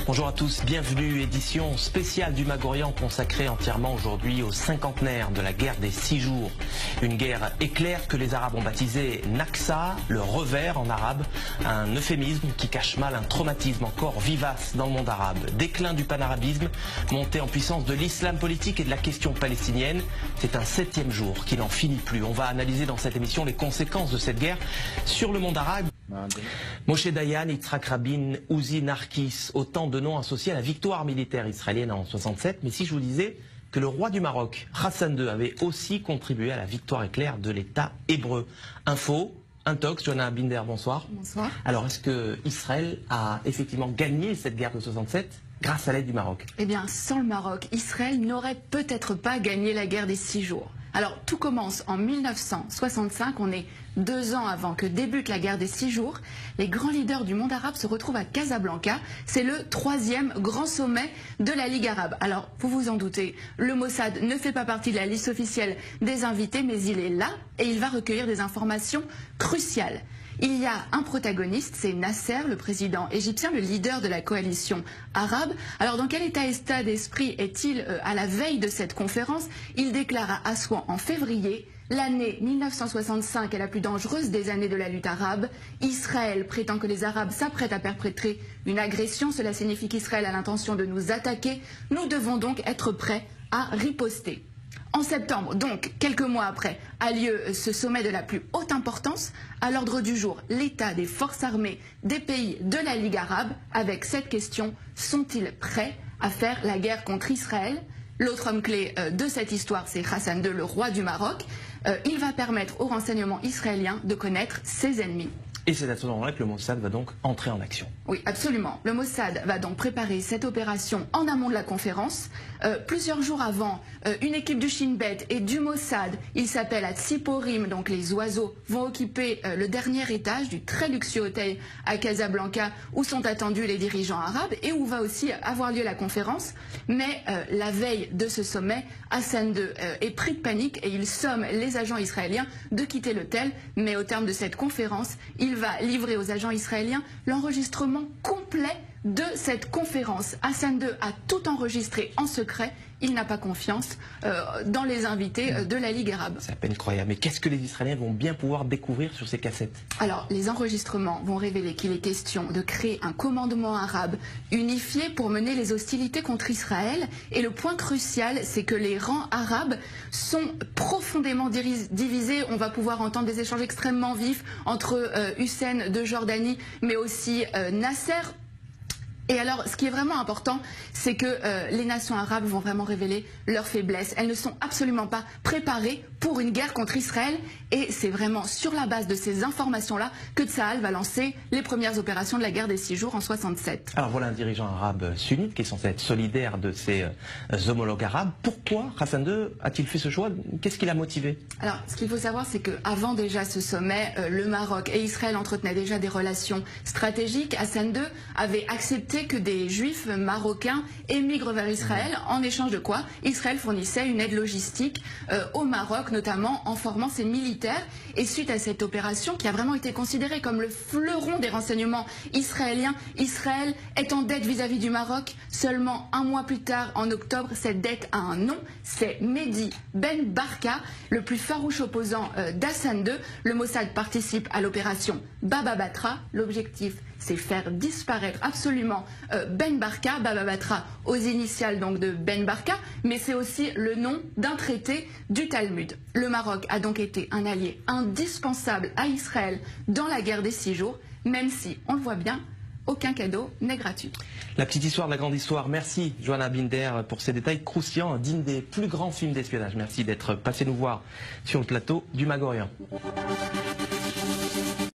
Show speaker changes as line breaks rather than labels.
Bonjour à tous, bienvenue, édition spéciale du Mag-Orient consacrée entièrement aujourd'hui au cinquantenaire de la guerre des 6 jours. Une guerre éclair que les Arabes ont baptisé Naksa, le revers en arabe, un euphémisme qui cache mal un traumatisme encore vivace dans le monde arabe. Déclin du panarabisme, montée en puissance de l'islam politique et de la question palestinienne. C'est un 7e jour qui n'en finit plus. On va analyser dans cette émission les conséquences de cette guerre sur le monde arabe. Moshe Dayan, Yitzhak Rabin, Uzi Narkis, autant de noms associés à la victoire militaire israélienne en 67. Mais si je vous disais que le roi du Maroc, Hassan II, avait aussi contribué à la victoire éclair de l'État hébreu. Info, Intox, Johanna Binder, bonsoir.
Bonsoir.
Alors, est-ce que Israël a effectivement gagné cette guerre de 67 grâce à l'aide du Maroc?
Eh bien, sans le Maroc, Israël n'aurait peut-être pas gagné la guerre des 6 jours. Alors, tout commence en 1965, on est 2 ans avant que débute la guerre des 6 jours. Les grands leaders du monde arabe se retrouvent à Casablanca. C'est le 3e grand sommet de la Ligue arabe. Alors, vous vous en doutez, le Mossad ne fait pas partie de la liste officielle des invités, mais il est là et il va recueillir des informations cruciales. Il y a un protagoniste, c'est Nasser, le président égyptien, le leader de la coalition arabe. Alors dans quel état d'esprit est-il à la veille de cette conférence? Il déclare à Assouan en février: l'année 1965 est la plus dangereuse des années de la lutte arabe. Israël prétend que les Arabes s'apprêtent à perpétrer une agression. Cela signifie qu'Israël a l'intention de nous attaquer. Nous devons donc être prêts à riposter. En septembre, donc quelques mois après, a lieu ce sommet de la plus haute importance. À l'ordre du jour, l'état des forces armées des pays de la Ligue arabe, avec cette question: sont-ils prêts à faire la guerre contre Israël? L'autre homme clé de cette histoire, c'est Hassan II, le roi du Maroc. Il va permettre au renseignement israélien de connaître ses ennemis.
Et c'est à ce moment-là que le Mossad va donc entrer en action.
Oui, absolument. Le Mossad va donc préparer cette opération en amont de la conférence. Plusieurs jours avant, une équipe du Shin Bet et du Mossad, il s'appelle à Tsiporim, donc les oiseaux, vont occuper le dernier étage du très luxueux hôtel à Casablanca où sont attendus les dirigeants arabes et où va aussi avoir lieu la conférence. Mais la veille de ce sommet, Hassan II est pris de panique et il somme les agents israéliens de quitter l'hôtel. Mais au terme de cette conférence, il va livrer aux agents israéliens l'enregistrement complet de cette conférence. Hassan II a tout enregistré en secret. Il n'a pas confiance dans les invités de la Ligue arabe.
C'est à peine croyable. Mais qu'est-ce que les Israéliens vont bien pouvoir découvrir sur ces cassettes?
Alors, les enregistrements vont révéler qu'il est question de créer un commandement arabe unifié pour mener les hostilités contre Israël. Et le point crucial, c'est que les rangs arabes sont profondément divisés. On va pouvoir entendre des échanges extrêmement vifs entre Hussein de Jordanie, mais aussi Nasser. Et alors, ce qui est vraiment important, c'est que les nations arabes vont vraiment révéler leurs faiblesses. Elles ne sont absolument pas préparées pour une guerre contre Israël. Et c'est vraiment sur la base de ces informations-là que Tsahal va lancer les premières opérations de la guerre des 6 jours en 67.
Alors voilà un dirigeant arabe sunnite qui est censé être solidaire de ses homologues arabes. Pourquoi Hassan II a-t-il fait ce choix? Qu'est-ce qui l'a motivé?
Alors, ce qu'il faut savoir, c'est qu'avant déjà ce sommet, le Maroc et Israël entretenaient déjà des relations stratégiques. Hassan II avait accepté que des juifs marocains émigrent vers Israël, en échange de quoi Israël fournissait une aide logistique au Maroc, notamment en formant ses militaires. Et suite à cette opération, qui a vraiment été considérée comme le fleuron des renseignements israéliens, Israël est en dette vis-à-vis du Maroc. Seulement un mois plus tard, en octobre, cette dette a un nom, c'est Mehdi Ben Barka, le plus farouche opposant d'Hassan II. Le Mossad participe à l'opération Baba Batra. L'objectif, c'est faire disparaître absolument Ben Barka, Baba Batra aux initiales donc de Ben Barka, mais c'est aussi le nom d'un traité du Talmud. Le Maroc a donc été un allié indispensable à Israël dans la guerre des 6 jours, même si, on le voit bien, aucun cadeau n'est gratuit.
La petite histoire de la grande histoire. Merci Johanna Binder pour ces détails croustillants, dignes des plus grands films d'espionnage. Merci d'être passé nous voir sur le plateau du Mag-Orient.